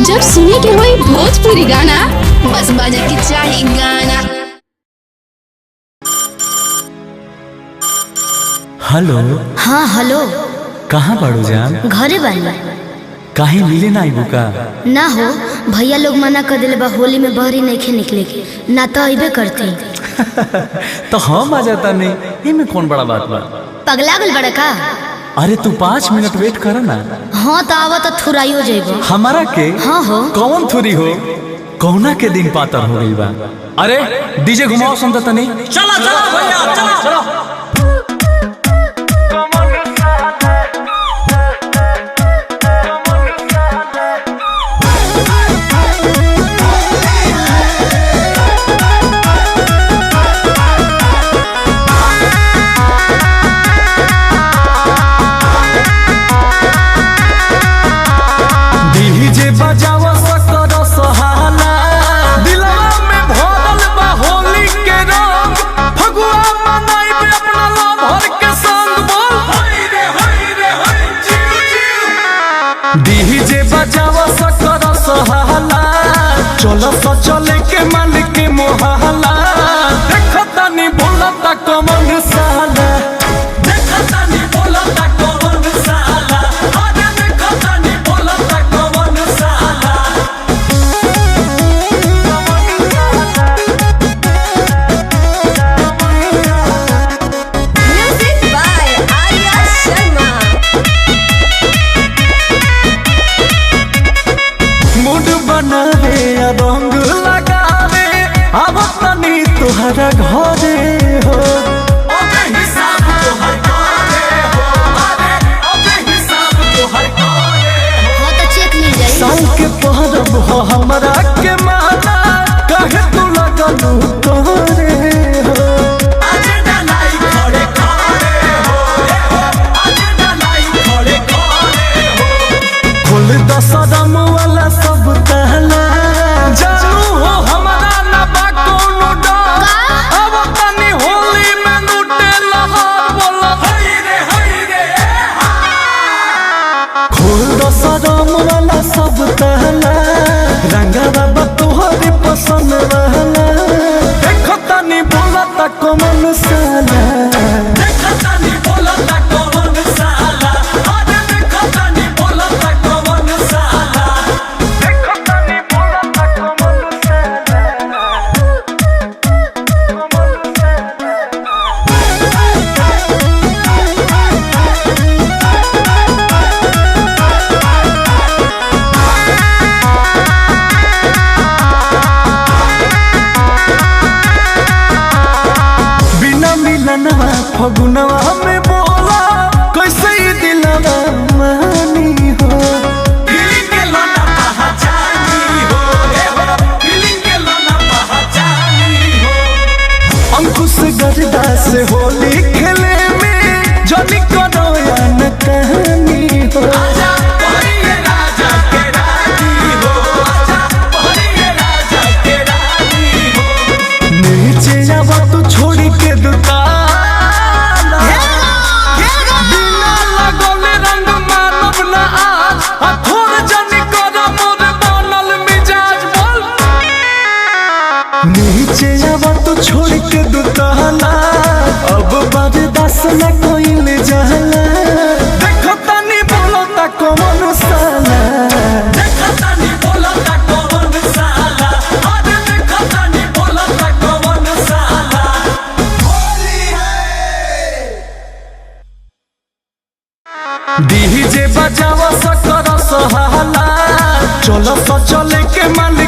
जब सुने के होई भोजपुरी गाना, बस बजे के चाही गाना। हेलो। हाँ हेलो। कहाँ बाड़ू जान? घरे बानी। काहे मिले ना आइबू का? ना हो, भैया लोग मना कर दिले बा होली में बहरी नहीं निकले के, ना तो अइबे करते। तो हम आ जाता नहीं, इनमें कौन बड़ा बात बा? पगला गल बड़ा का? अरे तू 5 मिनट वेट कर ना। हाँ तो आवा तो थुराइयो जाइबो। हमारा के? हाँ हो। कौन थुरी हो? कौना के दिन पातर हो गई बा? अरे डीजे घुमाओ सुनता तनी। चला चला भैया चला चला। बजावा सकर सहाला दिलवा में भरल बा होली के रंग, फगुआ मनाइबे अपना लवर के संग। बोल होई रे चिल चिल। डीजे बजावा सकर सहाला, चलो तो चले के मालिक के मोहल्ला। देखता नी बोलता कमन साला, देखता नी बोलता कमन साला। अरे देखता नी बोलता कमन साला। Music by Arya Sharma. Mood बनावे रंग लगावे, अब तनी तुहरा घरे हो। अबे हिसाब तोहर करे हो, अबे हिसाब तोहर करे हो। हाँ तो चेक मिल जाई। साल के पहरब हो हमरा के माना, काहे तू लगलू करे हो। आज डलाई खड़े खड़े हो, आज डलाई खड़े खड़े हो। खोल दसरम वाला सब तहला, जानू हो हमरा ना बा कोनो डर। अब तनी होली में लूटे लहर, बोला हई रे खोल दसरम वाला सब तहला, रंगा बाबा तोहरे पसंद रहला। देखो तनी बोलता कमन साला, देखो तनी बोलता कमन साला। अरे देखो तनी बोलता कमन साला, देखो तनी बोलता कमन साला, कमन साला। बिना मिलनवा फगुनवा में बोला, कैसे ही दिलवा मानी हो। फीलिंग के लाना पहचानी हो, फीलिंग के लाना पहचानी हो। अंकुश गर्दा से होली खेले में जनी करो या न कहानी हो। आजा बहरिए राजा के रानी हो, आजा बहरिए राजा के रानी हो। नीचे आवा तू छोड़ी के दुकान, बिना लगौले रंग मानव ना आज। थोड़ जनी कर मोर बनल मिजाज। बोल नीचे आवा तू छोड़ के दुकाना, अब बर्दाश्त न कोइल जाला। देखो तनी बोलता कमन साला, देखो तनी बोलता कमन साला। अरे देखो तनी बोलता कमन साला। डीजे बजावा सकर सहाला, चलो तो चले के मालिक